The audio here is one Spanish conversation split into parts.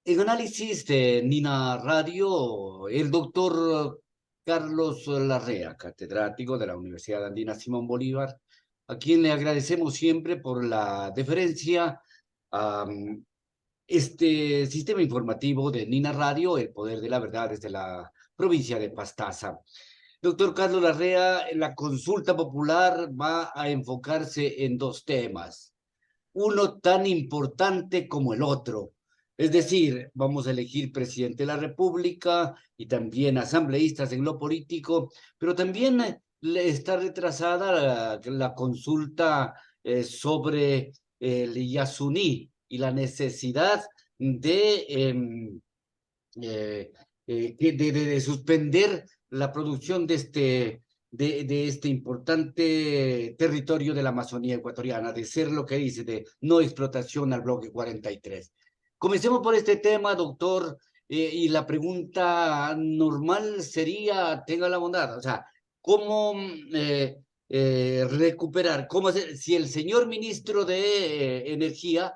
En análisis de Nina Radio, el doctor Carlos Larrea, catedrático de la Universidad Andina Simón Bolívar, a quien le agradecemos siempre por la deferencia a este sistema informativo de Nina Radio, El Poder de la Verdad desde la provincia de Pastaza. Doctor Carlos Larrea, la consulta popular va a enfocarse en dos temas, uno tan importante como el otro. Es decir, vamos a elegir presidente de la República y también asambleístas en lo político, pero también está retrasada la consulta sobre el Yasuní y la necesidad de de suspender la producción de este importante territorio de la Amazonía ecuatoriana, de ser lo que dice, de no explotación al bloque 43. Comencemos por este tema, doctor, y la pregunta normal sería, tenga la bondad, o sea, ¿cómo recuperar? ¿Cómo hacer? Si el señor ministro de Energía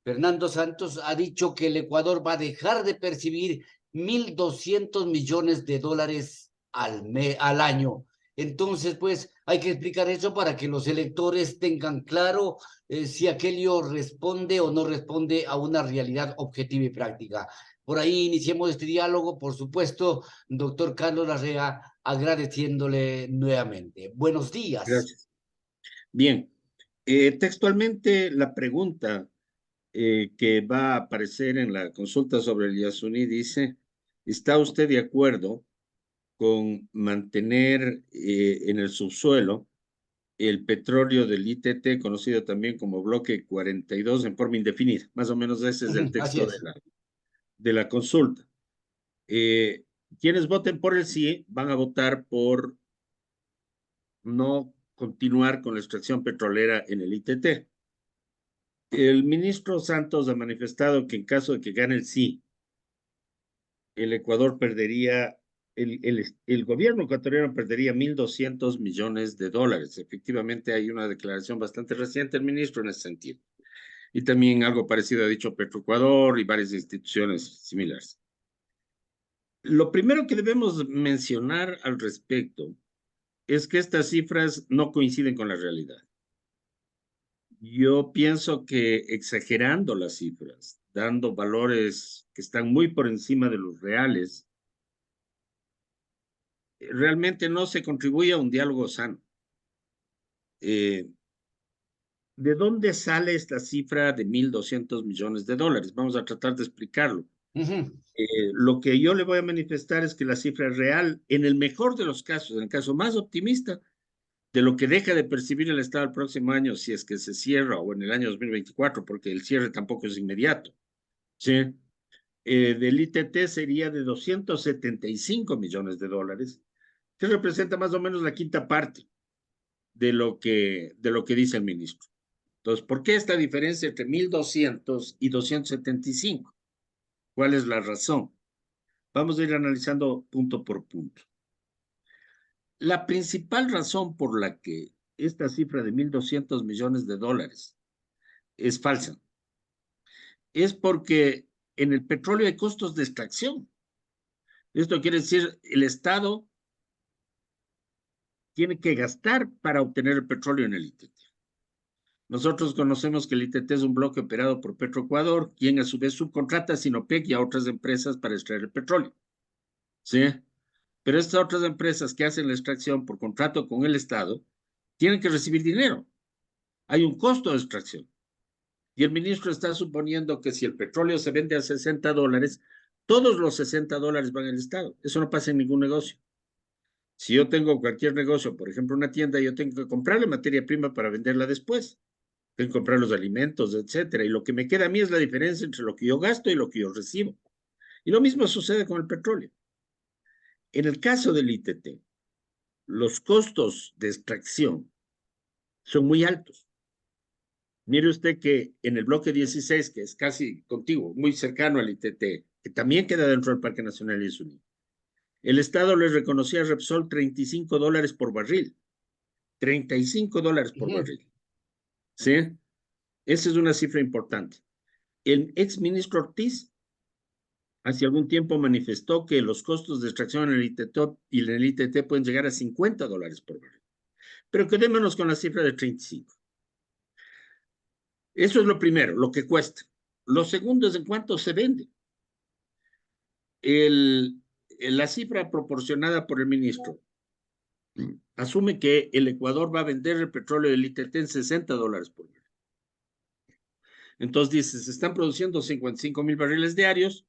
Fernando Santos ha dicho que el Ecuador va a dejar de percibir 1.200 millones de dólares al año. Entonces, pues hay que explicar eso para que los electores tengan claro si aquello responde o no responde a una realidad objetiva y práctica. Por ahí iniciemos este diálogo, por supuesto, doctor Carlos Larrea, agradeciéndole nuevamente. Buenos días. Gracias. Bien, textualmente la pregunta que va a aparecer en la consulta sobre el Yasuní dice, ¿está usted de acuerdo con mantener en el subsuelo el petróleo del ITT, conocido también como bloque 42, en forma indefinida? Más o menos ese es el Así texto es. de la consulta. Quienes voten por el sí van a votar por no continuar con la extracción petrolera en el ITT. El ministro Santos ha manifestado que en caso de que gane el sí, el Ecuador perdería, el gobierno ecuatoriano perdería 1.200 millones de dólares. Efectivamente, hay una declaración bastante reciente del ministro en ese sentido. Y también algo parecido ha dicho Petroecuador y varias instituciones similares. Lo primero que debemos mencionar al respecto es que estas cifras no coinciden con la realidad. Yo pienso que exagerando las cifras, dando valores que están muy por encima de los reales, realmente no se contribuye a un diálogo sano. ¿De dónde sale esta cifra de 1.200 millones de dólares? Vamos a tratar de explicarlo. Lo que yo le voy a manifestar es que la cifra real, en el mejor de los casos, en el caso más optimista, de lo que deja de percibir el Estado el próximo año, si es que se cierra, o en el año 2024, porque el cierre tampoco es inmediato, ¿sí? Del ITT sería de 275 millones de dólares, que representa más o menos la quinta parte de lo que dice el ministro. Entonces, ¿por qué esta diferencia entre 1.200 y 275? ¿Cuál es la razón? Vamos a ir analizando punto por punto. La principal razón por la que esta cifra de 1.200 millones de dólares es falsa es porque en el petróleo hay costos de extracción. Esto quiere decir, el Estado tiene que gastar para obtener el petróleo en el ITT. Nosotros conocemos que el ITT es un bloque operado por Petroecuador, quien a su vez subcontrata a Sinopec y a otras empresas para extraer el petróleo. ¿Sí? Pero estas otras empresas que hacen la extracción por contrato con el Estado tienen que recibir dinero. Hay un costo de extracción. Y el ministro está suponiendo que si el petróleo se vende a $60, todos los $60 van al Estado. Eso no pasa en ningún negocio. Si yo tengo cualquier negocio, por ejemplo una tienda, yo tengo que comprarle materia prima para venderla después. Tengo que comprar los alimentos, etcétera. Y lo que me queda a mí es la diferencia entre lo que yo gasto y lo que yo recibo. Y lo mismo sucede con el petróleo. En el caso del ITT, los costos de extracción son muy altos. Mire usted que en el bloque 16, que es casi contiguo, muy cercano al ITT, que también queda dentro del Parque Nacional Yasuní, el Estado le reconocía a Repsol $35 por barril. $35 por barril. ¿Sí? Esa es una cifra importante. El ex ministro Ortiz hace algún tiempo manifestó que los costos de extracción en el ITT pueden llegar a $50 por barril. Pero quedémonos con la cifra de 35. Eso es lo primero, lo que cuesta. Lo segundo es en cuánto se vende. La cifra proporcionada por el ministro asume que el Ecuador va a vender el petróleo del ITT en $60 por barril. Entonces dice, se están produciendo 55,000 barriles diarios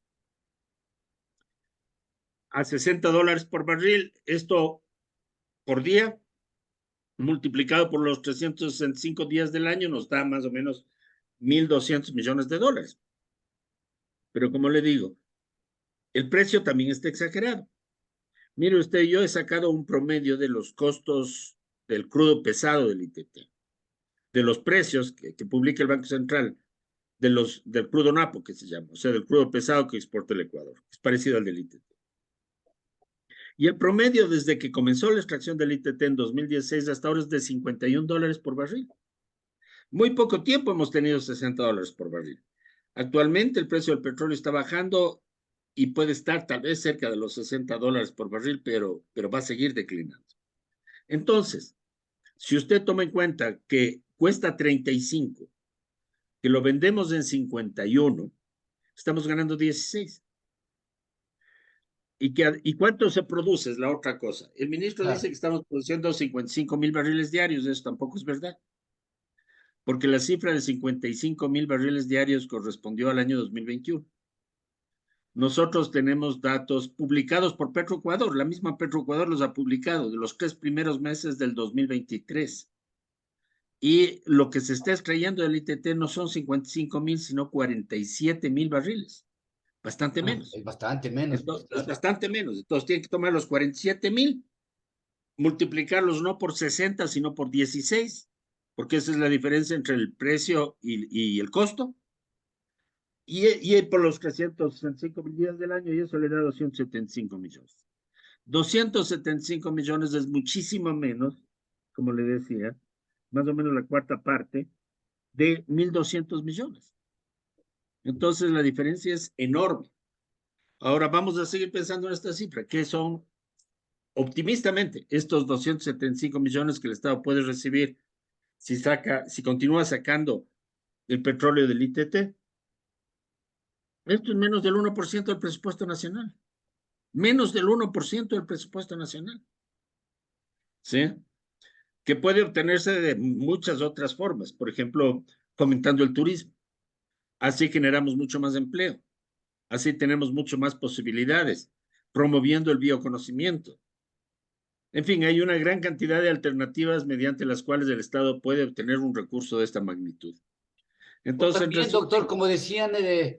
a $60 por barril. Esto por día, multiplicado por los 365 días del año, nos da más o menos $1,200 millones. Pero como le digo, el precio también está exagerado. Mire usted, yo he sacado un promedio de los costos del crudo pesado del ITT, de los precios que publica el Banco Central, del crudo napo, que se llama, o sea, del crudo pesado que exporta el Ecuador, es parecido al del ITT. Y el promedio desde que comenzó la extracción del ITT en 2016 hasta ahora es de $51 por barril. Muy poco tiempo hemos tenido $60 por barril. Actualmente el precio del petróleo está bajando y puede estar tal vez cerca de los $60 por barril, pero va a seguir declinando. Entonces, si usted toma en cuenta que cuesta 35, que lo vendemos en 51, estamos ganando 16. ¿Y cuánto se produce? Es la otra cosa. El ministro Claro. dice que estamos produciendo 55,000 barriles diarios. Eso tampoco es verdad. Porque la cifra de 55,000 barriles diarios correspondió al año 2021. Nosotros tenemos datos publicados por Petroecuador. La misma Petroecuador los ha publicado de los 3 primeros meses del 2023. Y lo que se está extrayendo del ITT no son 55,000, sino 47,000 barriles. Bastante menos. Es bastante menos, pues, Entonces, es claro. bastante menos. Entonces, tienen que tomar los 47,000, multiplicarlos no por 60, sino por 16, porque esa es la diferencia entre el precio y el costo. Y por los 365 días del año, y eso le da 275 millones. 275 millones es muchísimo menos, como le decía, más o menos la cuarta parte de 1,200 millones. Entonces, la diferencia es enorme. Ahora vamos a seguir pensando en esta cifra, que son optimistamente estos 275 millones que el Estado puede recibir si continúa sacando el petróleo del ITT. Esto es menos del 1% del presupuesto nacional. Menos del 1% del presupuesto nacional. ¿Sí? Que puede obtenerse de muchas otras formas. Por ejemplo, fomentando el turismo. Así generamos mucho más empleo. Así tenemos mucho más posibilidades. Promoviendo el bioconocimiento. En fin, hay una gran cantidad de alternativas mediante las cuales el Estado puede obtener un recurso de esta magnitud. O Entonces, en también, doctor, resumen, como decían,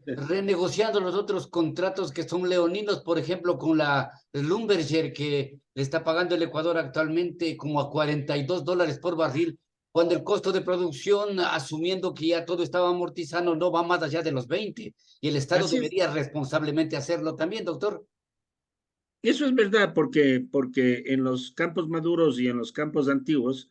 renegociando los otros contratos que son leoninos, por ejemplo, con la Lumberger, que le está pagando el Ecuador actualmente como a $42 por barril, cuando el costo de producción, asumiendo que ya todo estaba amortizando, no va más allá de los 20, y el Estado así es. debería responsablemente hacerlo también, doctor. Eso es verdad porque en los campos maduros y en los campos antiguos,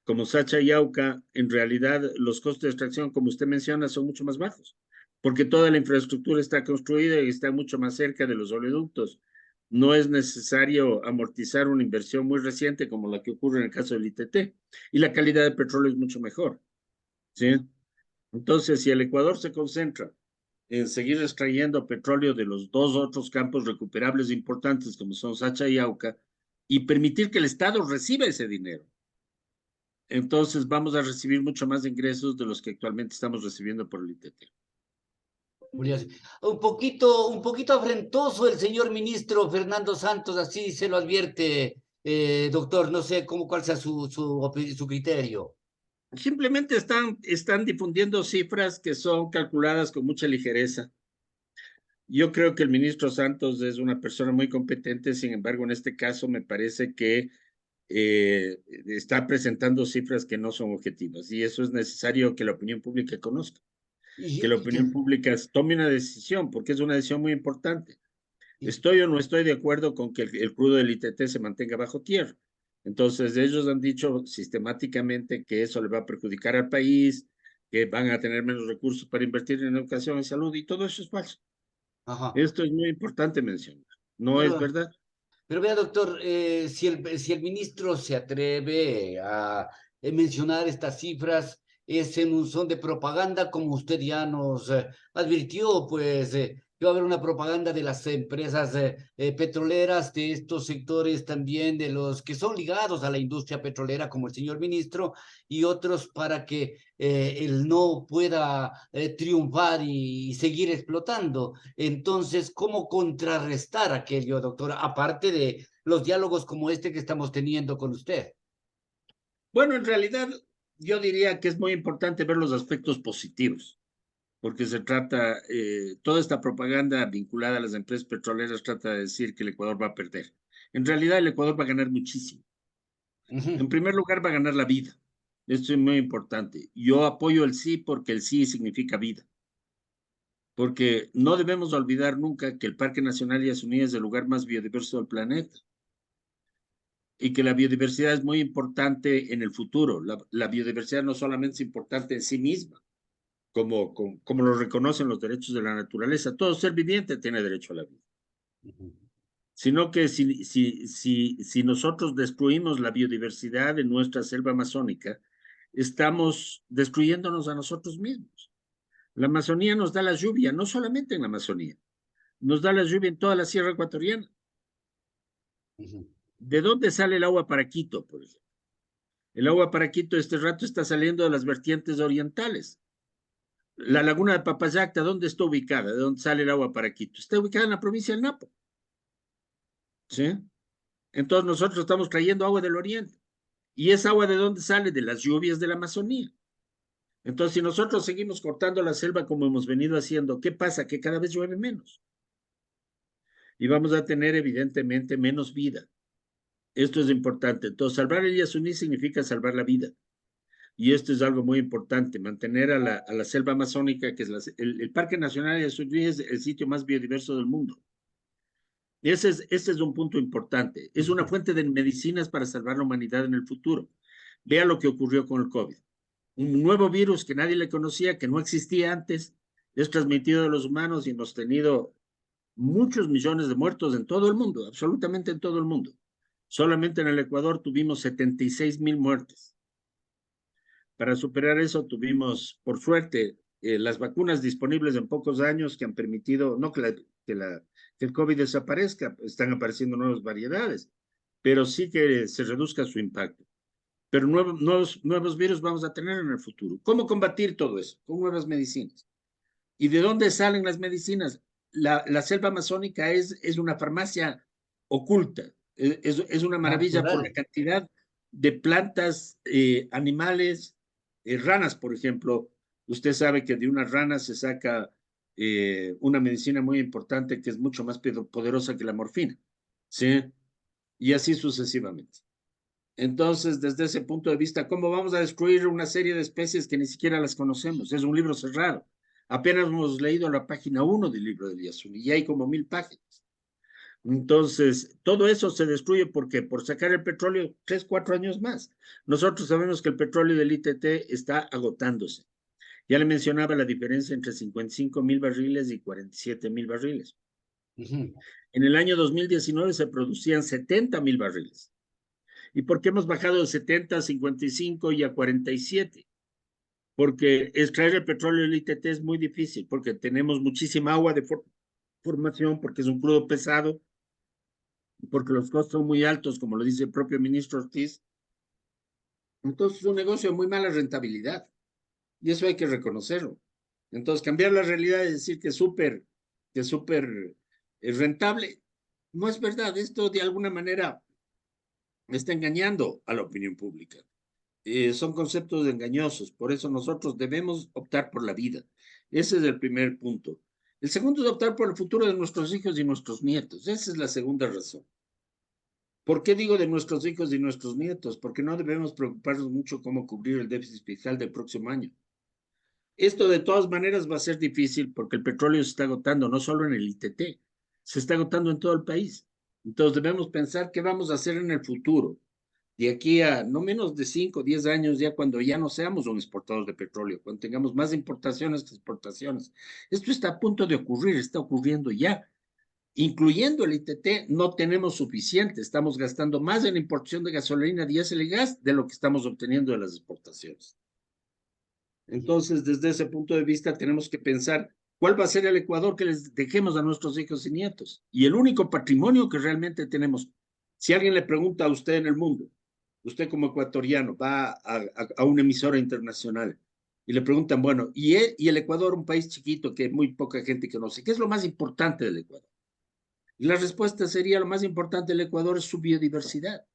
como Sacha y Auca, en realidad los costos de extracción, como usted menciona, son mucho más bajos, porque toda la infraestructura está construida y está mucho más cerca de los oleoductos. No es necesario amortizar una inversión muy reciente como la que ocurre en el caso del ITT, y la calidad del petróleo es mucho mejor. ¿Sí? Entonces, si el Ecuador se concentra en seguir extrayendo petróleo de los dos otros campos recuperables importantes como son Sacha y Auca y permitir que el Estado reciba ese dinero, entonces vamos a recibir mucho más ingresos de los que actualmente estamos recibiendo por el ITT. Un poquito afrentoso el señor ministro Fernando Santos, así se lo advierte, doctor. No sé cuál sea su criterio. Simplemente están difundiendo cifras que son calculadas con mucha ligereza. Yo creo que el ministro Santos es una persona muy competente, sin embargo, en este caso me parece que está presentando cifras que no son objetivas y eso es necesario que la opinión pública conozca, Y, que la y opinión pública tome una decisión, porque es una decisión muy importante. y- ¿Estoy o no estoy de acuerdo con que el crudo del ITT se mantenga bajo tierra? Entonces, ellos han dicho sistemáticamente que eso le va a perjudicar al país, que van a tener menos recursos para invertir en educación y salud, y todo eso es falso. Ajá. Esto es muy importante mencionar. No es Pero, verdad. pero vea, doctor, si el ministro se atreve a mencionar estas cifras, es en un son de propaganda, como usted ya nos advirtió, pues que va a haber una propaganda de las empresas petroleras, de estos sectores también, de los que son ligados a la industria petrolera, como el señor ministro, y otros para que él no pueda triunfar y seguir explotando. Entonces, ¿cómo contrarrestar aquello, doctor? Aparte de los diálogos como este que estamos teniendo con usted. Bueno, en realidad yo diría que es muy importante ver los aspectos positivos, porque se trata, toda esta propaganda vinculada a las empresas petroleras trata de decir que el Ecuador va a perder. En realidad el Ecuador va a ganar muchísimo. En Ujú, primer lugar, va a ganar la vida. Esto es muy importante. Yo apoyo el sí porque el sí significa vida. Porque no debemos olvidar nunca que el Parque Nacional Yasuní es el lugar más biodiverso del planeta y que la biodiversidad es muy importante en el futuro. La biodiversidad no solamente es importante en sí misma, como lo reconocen los derechos de la naturaleza. Todo ser viviente tiene derecho a la vida. ujú, Sino que si nosotros destruimos la biodiversidad de nuestra selva amazónica, estamos destruyéndonos a nosotros mismos. La Amazonía nos da la lluvia, no solamente en la Amazonía, nos da la lluvia en toda la sierra ecuatoriana. ujú. ¿De dónde sale el agua para Quito, por ejemplo? El agua para Quito este rato está saliendo de las vertientes orientales. La laguna de Papayacta, ¿dónde está ubicada? ¿De dónde sale el agua para Quito? Está ubicada en la provincia del Napo. ¿Sí? Entonces nosotros estamos trayendo agua del oriente. ¿Y esa agua de dónde sale? De las lluvias de la Amazonía. Entonces, si nosotros seguimos cortando la selva como hemos venido haciendo, ¿qué pasa? Que cada vez llueve menos. Y vamos a tener evidentemente menos vida. Esto es importante. Entonces, salvar el Yasuní significa salvar la vida. Y esto es algo muy importante, mantener a la selva amazónica, que es el Parque Nacional Yasuní es el sitio más biodiverso del mundo. Ese es un punto importante. Es una fuente de medicinas para salvar la humanidad en el futuro. Vea lo que ocurrió con el COVID. Un nuevo virus que nadie le conocía, que no existía antes, es transmitido a los humanos y hemos tenido muchos millones de muertos en todo el mundo, absolutamente en todo el mundo. Solamente en el Ecuador tuvimos 76,000 muertes. Para superar eso tuvimos, por suerte, las vacunas disponibles en pocos años que han permitido, no que el COVID desaparezca, están apareciendo nuevas variedades, pero sí que se reduzca su impacto. Pero nuevos virus vamos a tener en el futuro. ¿Cómo combatir todo eso? Con nuevas medicinas. ¿Y de dónde salen las medicinas? La selva amazónica es una farmacia oculta, es una maravilla por la Natural. cantidad de plantas, animales, ranas, por ejemplo. Usted sabe que de una rana se saca una medicina muy importante que es mucho más poderosa que la morfina, ¿sí? Y así sucesivamente. Entonces, desde ese punto de vista, ¿cómo vamos a destruir una serie de especies que ni siquiera las conocemos? Es un libro cerrado. Apenas hemos leído la página 1 del libro de Yasuni y hay como 1,000 páginas. Entonces, todo eso se destruye porque por sacar el petróleo 3, 4 años más. Nosotros sabemos que el petróleo del ITT está agotándose. Ya le mencionaba la diferencia entre 55,000 barriles y 47,000 barriles. Ujú. En el año 2019 se producían 70,000 barriles. ¿Y por qué hemos bajado de 70 a 55 y a 47? Porque extraer el petróleo del ITT es muy difícil, porque tenemos muchísima agua de formación, porque es un crudo pesado, porque los costos son muy altos, como lo dice el propio ministro Ortiz. Entonces es un negocio de muy mala rentabilidad, y eso hay que reconocerlo. Entonces, cambiar la realidad y decir que es súper rentable, no es verdad. Esto de alguna manera está engañando a la opinión pública. Son conceptos engañosos, por eso nosotros debemos optar por la vida. Ese es el primer punto. El segundo es optar por el futuro de nuestros hijos y nuestros nietos. Esa es la segunda razón. ¿Por qué digo de nuestros hijos y nuestros nietos? Porque no debemos preocuparnos mucho cómo cubrir el déficit fiscal del próximo año. Esto de todas maneras va a ser difícil porque el petróleo se está agotando, no solo en el ITT, se está agotando en todo el país. Entonces debemos pensar qué vamos a hacer en el futuro. de aquí a no menos de 5 o 10 años, ya cuando ya no seamos un exportador de petróleo, cuando tengamos más importaciones que exportaciones. Esto está a punto de ocurrir, está ocurriendo ya. Incluyendo el ITT, no tenemos suficiente. Estamos gastando más en la importación de gasolina, diésel y gas de lo que estamos obteniendo de las exportaciones. Entonces, desde ese punto de vista, tenemos que pensar cuál va a ser el Ecuador que les dejemos a nuestros hijos y nietos. Y el único patrimonio que realmente tenemos, si alguien le pregunta a usted en el mundo, usted como ecuatoriano va a una emisora internacional y le preguntan, bueno, y el Ecuador, un país chiquito que muy poca gente conoce, ¿qué es lo más importante del Ecuador? Y la respuesta sería, lo más importante del Ecuador es su biodiversidad.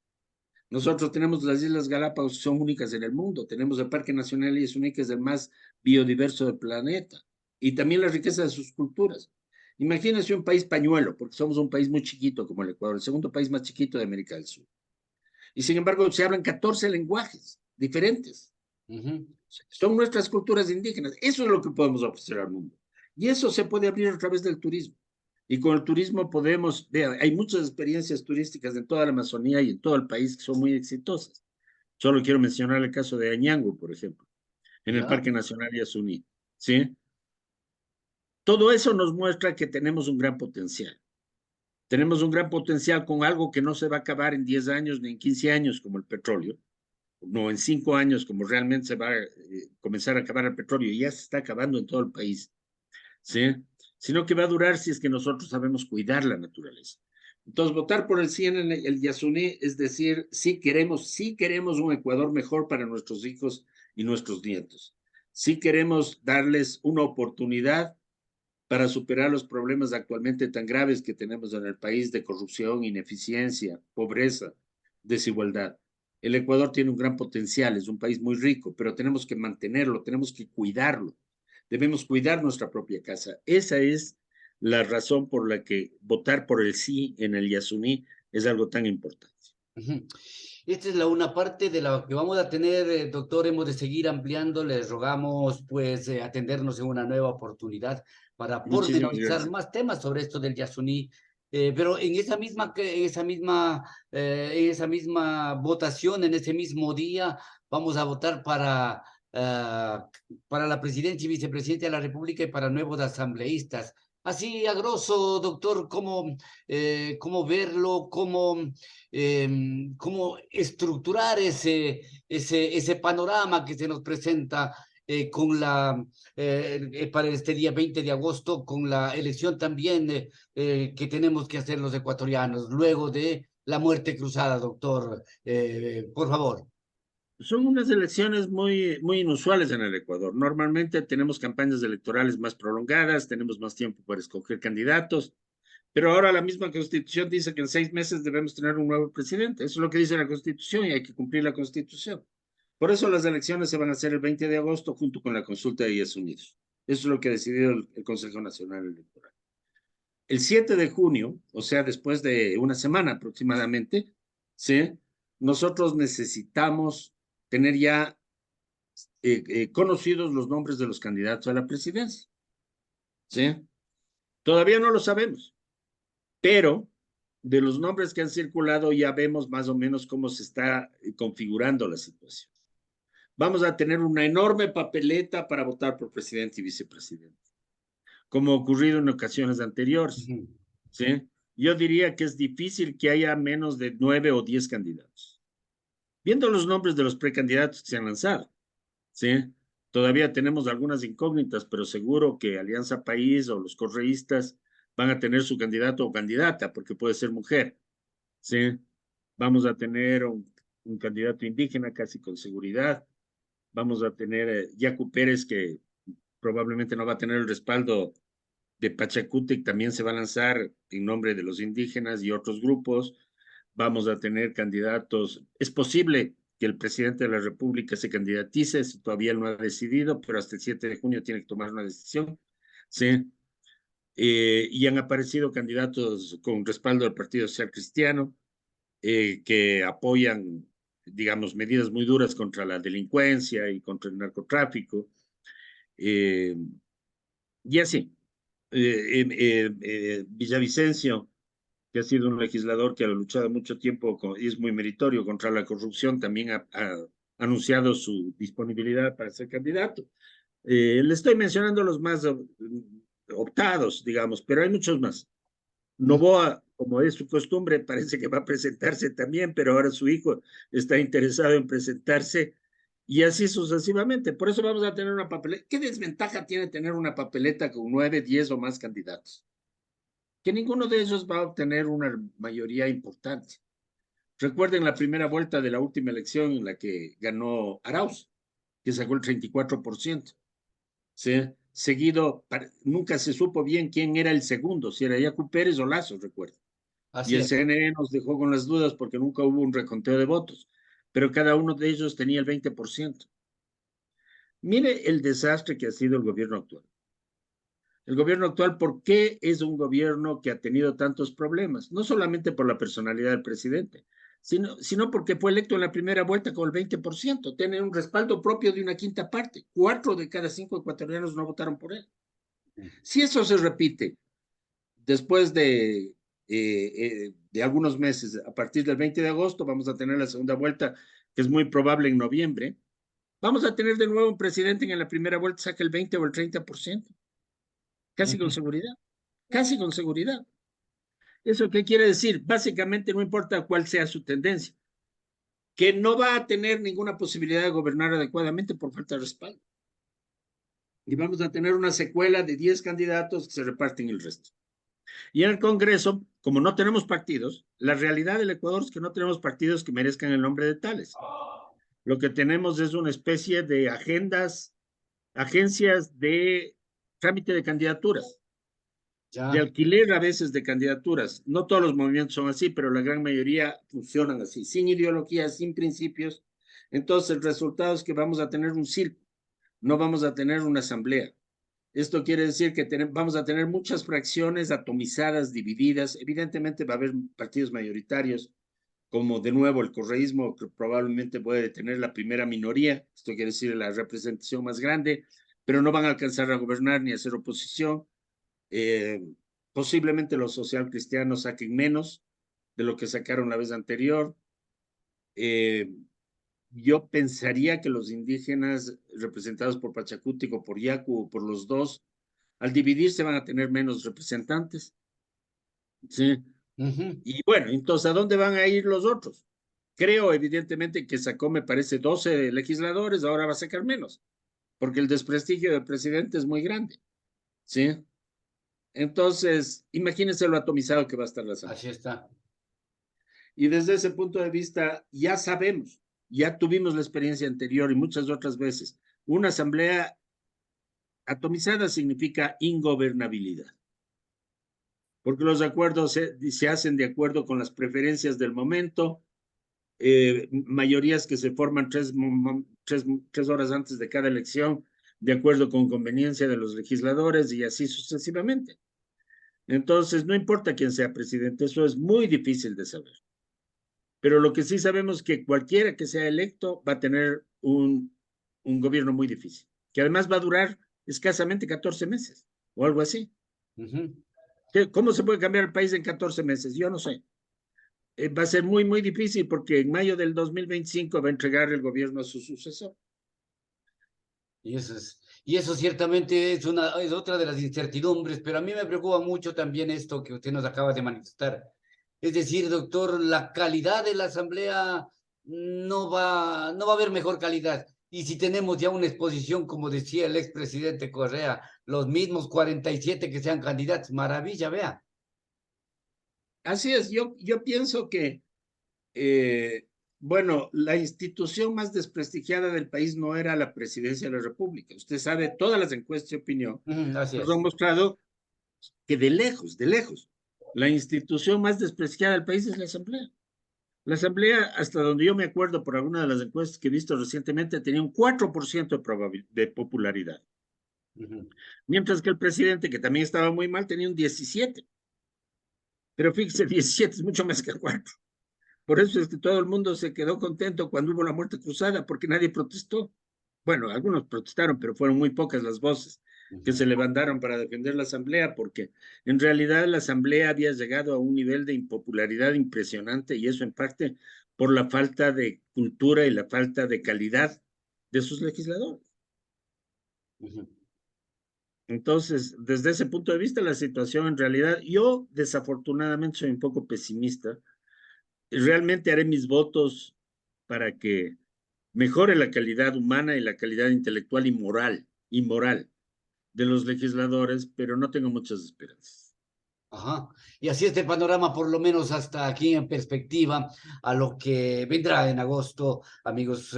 Nosotros tenemos las Islas Galápagos, que son únicas en el mundo. Tenemos el Parque Nacional Islas que es el más biodiverso del planeta. Y también la riqueza de sus culturas. Imagínense un país pañuelo, porque somos un país muy chiquito como el Ecuador, el segundo país más chiquito de América del Sur. Y sin embargo, se hablan 14 lenguajes diferentes. Son nuestras culturas indígenas. Eso es lo que podemos ofrecer al mundo. Y eso se puede abrir a través del turismo. Y con el turismo podemos, ver, hay muchas experiencias turísticas en toda la Amazonía y en todo el país que son muy exitosas. Solo quiero mencionar el caso de Añango, por ejemplo, en el ¿Ya? Parque Nacional Yasuní. ¿Sí? Todo eso nos muestra que tenemos un gran potencial. Tenemos un gran potencial con algo que no se va a acabar en 10 años ni en 15 años como el petróleo, no en 5 años como realmente se va a comenzar a acabar el petróleo, y ya se está acabando en todo el país. ¿Sí? Sino que va a durar si es que nosotros sabemos cuidar la naturaleza. Entonces, votar por el sí en el Yasuní es decir, sí queremos un Ecuador mejor para nuestros hijos y nuestros nietos. Sí queremos darles una oportunidad para superar los problemas actualmente tan graves que tenemos en el país de corrupción, ineficiencia, pobreza, desigualdad. El Ecuador tiene un gran potencial, es un país muy rico, pero tenemos que mantenerlo, tenemos que cuidarlo. Debemos cuidar nuestra propia casa. Esa es la razón por la que votar por el sí en el Yasuní es algo tan importante. Esta es la una parte de la que vamos a tener, doctor. Hemos de seguir ampliando. Les rogamos, pues, atendernos en una nueva oportunidad para Muchísimas pormenorizar gracias. más temas sobre esto del Yasuní. Pero en esa misma votación, en ese mismo día, vamos a votar para la presidencia y vicepresidenta de la República y para nuevos asambleístas. Así, a grosso, doctor, cómo verlo, cómo estructurar ese panorama que se nos presenta para este día 20 de agosto, con la elección también que tenemos que hacer los ecuatorianos, luego de la muerte cruzada, doctor. Por favor. Son unas elecciones muy, muy inusuales en el Ecuador. Normalmente tenemos campañas electorales más prolongadas, tenemos más tiempo para escoger candidatos, pero ahora la misma Constitución dice que en 6 meses debemos tener un nuevo presidente. Eso es lo que dice la Constitución y hay que cumplir la Constitución. Por eso las elecciones se van a hacer el 20 de agosto junto con la consulta de Estados Unidos. Eso es lo que ha decidido el Consejo Nacional Electoral. El 7 de junio, o sea, después de una semana aproximadamente, ¿sí? Nosotros necesitamos tener ya conocidos los nombres de los candidatos a la presidencia. ¿Sí? Todavía no lo sabemos, pero de los nombres que han circulado ya vemos más o menos cómo se está configurando la situación. Vamos a tener una enorme papeleta para votar por presidente y vicepresidente, como ha ocurrido en ocasiones anteriores. ¿Sí? Yo diría que es difícil que haya menos de 9 o 10 candidatos. Viendo los nombres de los precandidatos que se han lanzado, ¿sí? Todavía tenemos algunas incógnitas, pero seguro que Alianza País o los correístas van a tener su candidato o candidata, porque puede ser mujer, ¿sí? Vamos a tener un candidato indígena casi con seguridad. Vamos a tener Yacu Pérez, que probablemente no va a tener el respaldo de Pachacútec, también se va a lanzar en nombre de los indígenas y otros grupos. Vamos a tener candidatos. Es posible que el presidente de la República se candidatice, si todavía no ha decidido, pero hasta el 7 de junio tiene que tomar una decisión. ¿Sí? Y han aparecido candidatos con respaldo del Partido Social Cristiano que apoyan, digamos, medidas muy duras contra la delincuencia y contra el narcotráfico. Y así. Villavicencio que ha sido un legislador que ha luchado mucho tiempo y es muy meritorio contra la corrupción, también ha anunciado su disponibilidad para ser candidato. Le estoy mencionando los más optados, digamos, pero hay muchos más. Novoa, como es su costumbre, parece que va a presentarse también, pero ahora su hijo está interesado en presentarse y así sucesivamente. Por eso vamos a tener una papeleta. ¿Qué desventaja tiene tener una papeleta con 9, 10 o más candidatos? Que ninguno de ellos va a obtener una mayoría importante. Recuerden la primera vuelta de la última elección en la que ganó Arauz, que sacó el 34%. ¿Sí? Seguido, nunca se supo bien quién era el segundo, si era Yacu Pérez o Lazo, recuerdo. Y Así el es. CNN nos dejó con las dudas porque nunca hubo un reconteo de votos, pero cada uno de ellos tenía el 20%. Mire el desastre que ha sido el gobierno actual. El gobierno actual, ¿por qué es un gobierno que ha tenido tantos problemas? No solamente por la personalidad del presidente, sino porque fue electo en la primera vuelta con el 20%. Tiene un respaldo propio de una quinta parte. 4 de cada 5 ecuatorianos no votaron por él. Si eso se repite después de algunos meses, a partir del 20 de agosto, vamos a tener la segunda vuelta, que es muy probable en noviembre. Vamos a tener de nuevo un presidente que en la primera vuelta saque el 20 o el 30%. Casi con seguridad. Casi con seguridad. ¿Eso qué quiere decir? Básicamente no importa cuál sea su tendencia, que no va a tener ninguna posibilidad de gobernar adecuadamente por falta de respaldo. Y vamos a tener una secuela de 10 candidatos que se reparten el resto. Y en el Congreso, como no tenemos partidos, la realidad del Ecuador es que no tenemos partidos que merezcan el nombre de tales. Lo que tenemos es una especie de agencias de trámite de candidaturas, de Ya. alquiler a veces de candidaturas. No todos los movimientos son así, pero la gran mayoría funcionan así, sin ideología, sin principios. Entonces, el resultado es que vamos a tener un circo, no vamos a tener una asamblea. Esto quiere decir que vamos a tener muchas fracciones atomizadas, divididas. Evidentemente va a haber partidos mayoritarios, como de nuevo el correísmo, que probablemente puede tener la primera minoría, esto quiere decir la representación más grande, pero no van a alcanzar a gobernar ni a hacer oposición. Posiblemente los socialcristianos saquen menos de lo que sacaron la vez anterior. Yo pensaría que los indígenas representados por Pachacútico, por Yacu o por los dos, al dividirse van a tener menos representantes. ¿Sí? Y bueno, entonces, ¿a dónde van a ir los otros? Creo, evidentemente, que sacó, me parece, 12 legisladores, ahora va a sacar menos, porque el desprestigio del presidente es muy grande. ¿Sí? Entonces, imagínense lo atomizado que va a estar la Asamblea. Así está. Y desde ese punto de vista, ya sabemos, ya tuvimos la experiencia anterior y muchas otras veces, una Asamblea atomizada significa ingobernabilidad, porque los acuerdos se hacen de acuerdo con las preferencias del momento, mayorías que se forman tres horas antes de cada elección, de acuerdo con conveniencia de los legisladores y así sucesivamente. Entonces, no importa quién sea presidente, eso es muy difícil de saber. Pero lo que sí sabemos es que cualquiera que sea electo va a tener un gobierno muy difícil, que además va a durar escasamente 14 meses o algo así. ¿Cómo se puede cambiar el país en 14 meses? Yo no sé. Va a ser muy, muy difícil porque en mayo del 2025 va a entregar el gobierno a su sucesor. Y eso ciertamente es otra de las incertidumbres, pero a mí me preocupa mucho también esto que usted nos acaba de manifestar. Es decir, doctor, la calidad de la asamblea no va a haber mejor calidad. Y si tenemos ya una exposición, como decía el expresidente Correa, los mismos 47 que sean candidatos, maravilla, vea. Así es, yo pienso que, bueno, la institución más desprestigiada del país no era la presidencia de la República. Usted sabe, todas las encuestas de opinión Así nos es. han mostrado que de lejos, la institución más despreciada del país es la Asamblea. La Asamblea, hasta donde yo me acuerdo por alguna de las encuestas que he visto recientemente, tenía un 4% de popularidad. Mientras que el presidente, que también estaba muy mal, tenía un 17%. Pero fíjese, 17 es mucho más que 4. Por eso es que todo el mundo se quedó contento cuando hubo la muerte cruzada, porque nadie protestó. Bueno, algunos protestaron, pero fueron muy pocas las voces. que se levantaron para defender la Asamblea, porque en realidad la Asamblea había llegado a un nivel de impopularidad impresionante y eso en parte por la falta de cultura y la falta de calidad de sus legisladores. Entonces, desde ese punto de vista, la situación en realidad, yo desafortunadamente soy un poco pesimista. Realmente haré mis votos para que mejore la calidad humana y la calidad intelectual y moral de los legisladores, pero no tengo muchas esperanzas. Ajá. Y así este panorama, por lo menos hasta aquí en perspectiva, a lo que vendrá en agosto, amigos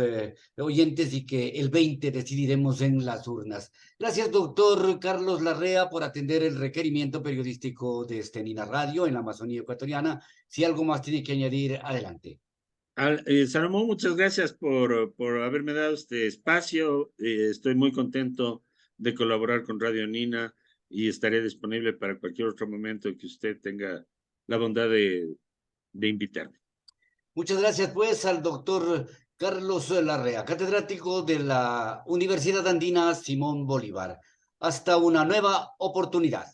oyentes, y que el 20 decidiremos en las urnas. Gracias, doctor Carlos Larrea, por atender el requerimiento periodístico de Nina Radio en la Amazonía ecuatoriana. Si algo más tiene que añadir, adelante. Salomón, muchas gracias por haberme dado este espacio. Estoy muy contento de colaborar con Radio Nina y estaré disponible para cualquier otro momento que usted tenga la bondad de invitarme. Muchas gracias, pues, al doctor Carlos Larrea, catedrático de la Universidad Andina Simón Bolívar. Hasta una nueva oportunidad.